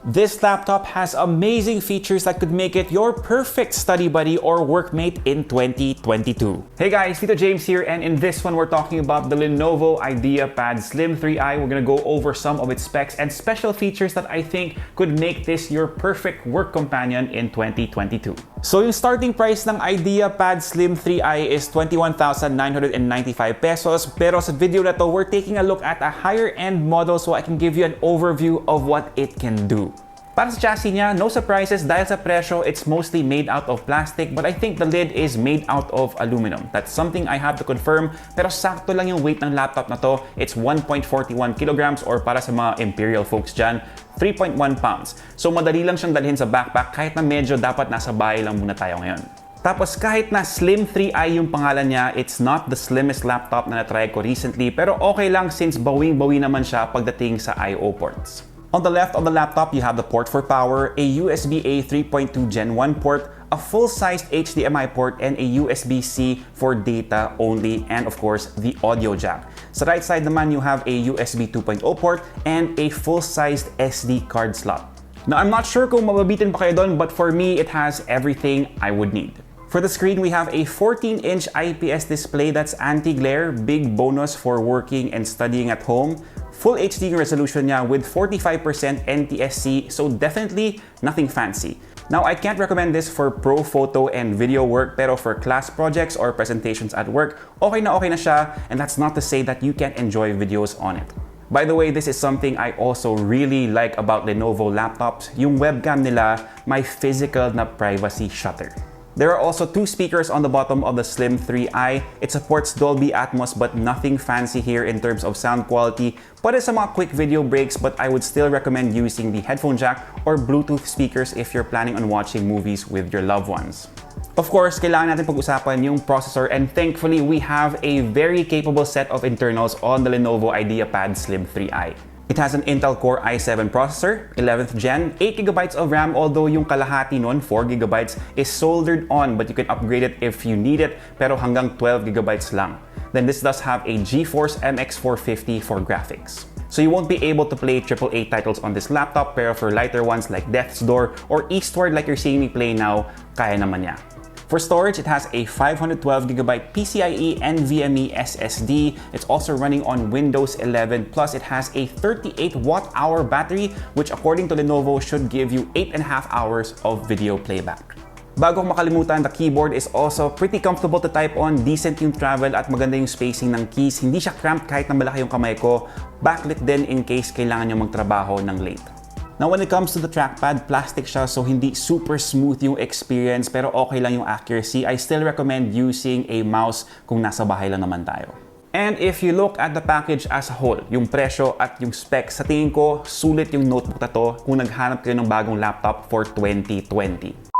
This laptop has amazing features that could make it your perfect study buddy or workmate in 2022. Hey guys, Tito James here, and in this one we're talking about the Lenovo IdeaPad Slim 3i. We're gonna go over some of its specs and special features that I think could make this your perfect work companion in 2022. So yung starting price ng IdeaPad Slim 3i is 21,995 pesos, pero sa video na to, we're taking a look at a higher end model so I can give you an overview of what it can do. Para sa chassis niya, no surprises dahil sa presyo, it's mostly made out of plastic, but I think the lid is made out of aluminum. That's something I have to confirm, pero sakto lang yung weight ng laptop na to. It's 1.41 kilograms or para sa mga imperial folks dyan, 3.1 pounds. So madali lang siyang dalhin sa backpack kahit na medyo dapat nasa bahay lang muna tayo ngayon. Tapos kahit na Slim 3i yung pangalan niya, it's not the slimmest laptop na natry ko recently, pero okay lang since bawing-bawi naman siya pagdating sa I/O ports. On the left of the laptop, you have the port for power, a USB-A 3.2 Gen 1 port, a full-sized HDMI port, and a USB-C for data only, and of course, the audio jack. Sa right side naman, you have a USB 2.0 port and a full-sized SD card slot. Now, I'm not sure kung mababitin pa kayo doon, but for me, it has everything I would need. For the screen, we have a 14-inch IPS display that's anti-glare, big bonus for working and studying at home. Full HD resolution niya with 45% NTSC, so definitely nothing fancy. Now, I can't recommend this for pro photo and video work, pero for class projects or presentations at work, okay na siya, and that's not to say that you can't enjoy videos on it. By the way, this is something I also really like about Lenovo laptops. Yung webcam nila, may physical na privacy shutter. There are also two speakers on the bottom of the Slim 3i. It supports Dolby Atmos but nothing fancy here in terms of sound quality. Pwede sa mga quick video breaks, but I would still recommend using the headphone jack or Bluetooth speakers if you're planning on watching movies with your loved ones. Of course, kailangan natin pag-usapan yung processor, and thankfully we have a very capable set of internals on the Lenovo IdeaPad Slim 3i. It has an Intel Core i7 processor, 11th gen, 8GB of RAM, although yung kalahati nun, 4GB, is soldered on, but you can upgrade it if you need it, pero hanggang 12GB lang. Then this does have a GeForce MX 450 for graphics. So you won't be able to play AAA titles on this laptop, pero for lighter ones like Death's Door or Eastward like you're seeing me play now, kaya naman niya. For storage, it has a 512GB PCIe NVMe SSD. It's also running on Windows 11, plus it has a 38 watt-hour battery, which according to Lenovo should give you 8.5 hours of video playback. Bago ko makalimutan, the keyboard is also pretty comfortable to type on, decent yung travel at maganda yung spacing ng keys. Hindi siya cramped kahit na malaki yung kamay ko. Backlit din in case kailangan nyo magtrabaho ng late. Now, when it comes to the trackpad, plastic siya, so hindi super smooth yung experience, pero okay lang yung accuracy. I still recommend using a mouse kung nasa bahay lang naman tayo. And if you look at the package as a whole, yung presyo at yung specs, sa tingin ko, sulit yung notebook na to kung naghanap kayo ng bagong laptop for 2020.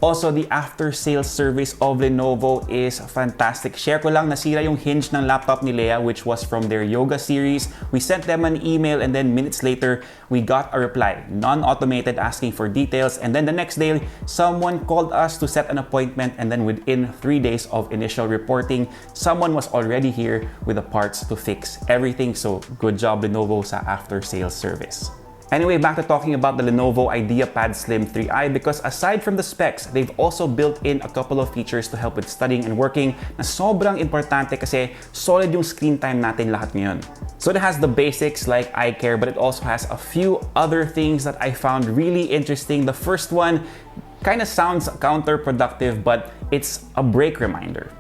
Also, the after-sales service of Lenovo is fantastic. Share ko lang, nasira yung hinge ng laptop ni Leia, which was from their yoga series. We sent them an email, and then minutes later, we got a reply, non-automated, asking for details. And then the next day, someone called us to set an appointment, and then within 3 days of initial reporting, someone was already here with the parts to fix everything. So good job, Lenovo, sa after-sales service. Anyway, back to talking about the Lenovo IdeaPad Slim 3i, because aside from the specs, they've also built in a couple of features to help with studying and working na sobrang importante kasi solid yung screen time natin lahat ngayon. So it has the basics like eye care, but it also has a few other things that I found really interesting. The first one kind of sounds counterproductive, but it's a break reminder.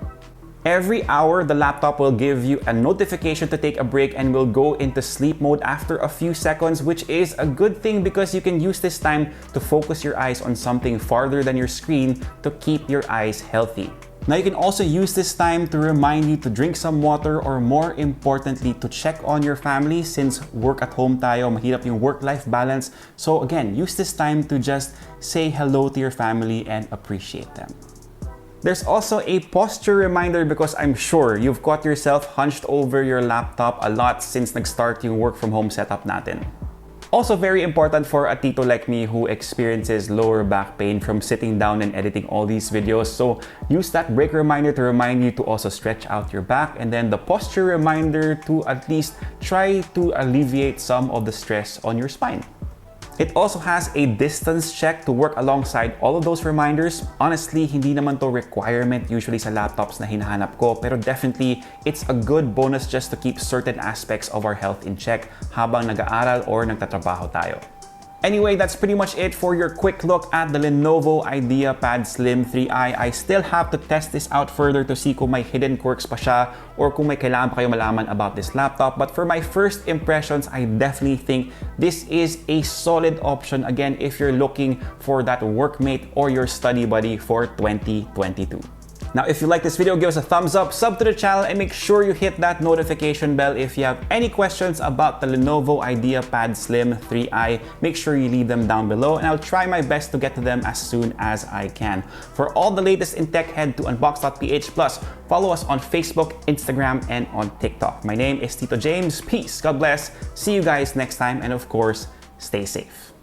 Every hour, the laptop will give you a notification to take a break and will go into sleep mode after a few seconds, which is a good thing because you can use this time to focus your eyes on something farther than your screen to keep your eyes healthy. Now, you can also use this time to remind you to drink some water, or more importantly, to check on your family since work at home tayo, mahirap yung work-life balance. So again, use this time to just say hello to your family and appreciate them. There's also a posture reminder because I'm sure you've caught yourself hunched over your laptop a lot since nag-start yung work from home setup natin. Also very important for a tito like me who experiences lower back pain from sitting down and editing all these videos. So use that break reminder to remind you to also stretch out your back, and then the posture reminder to at least try to alleviate some of the stress on your spine. It also has a distance check to work alongside all of those reminders. Honestly, hindi naman to requirement usually sa laptops na hinahanap ko, pero definitely, it's a good bonus just to keep certain aspects of our health in check habang nag-aaral or nagtatrabaho tayo. Anyway, that's pretty much it for your quick look at the Lenovo IdeaPad Slim 3i. I still have to test this out further to see kung may hidden quirks pa siya or kung may kailangan pa kayo malaman about this laptop. But for my first impressions, I definitely think this is a solid option, again, if you're looking for that workmate or your study buddy for 2022. Now, if you like this video, give us a thumbs up, sub to the channel, and make sure you hit that notification bell. If you have any questions about the Lenovo IdeaPad Slim 3i, make sure you leave them down below, and I'll try my best to get to them as soon as I can. For all the latest in tech, head to unbox.ph+. Follow us on Facebook, Instagram, and on TikTok. My name is Tito James. Peace, God bless, see you guys next time, and of course, stay safe.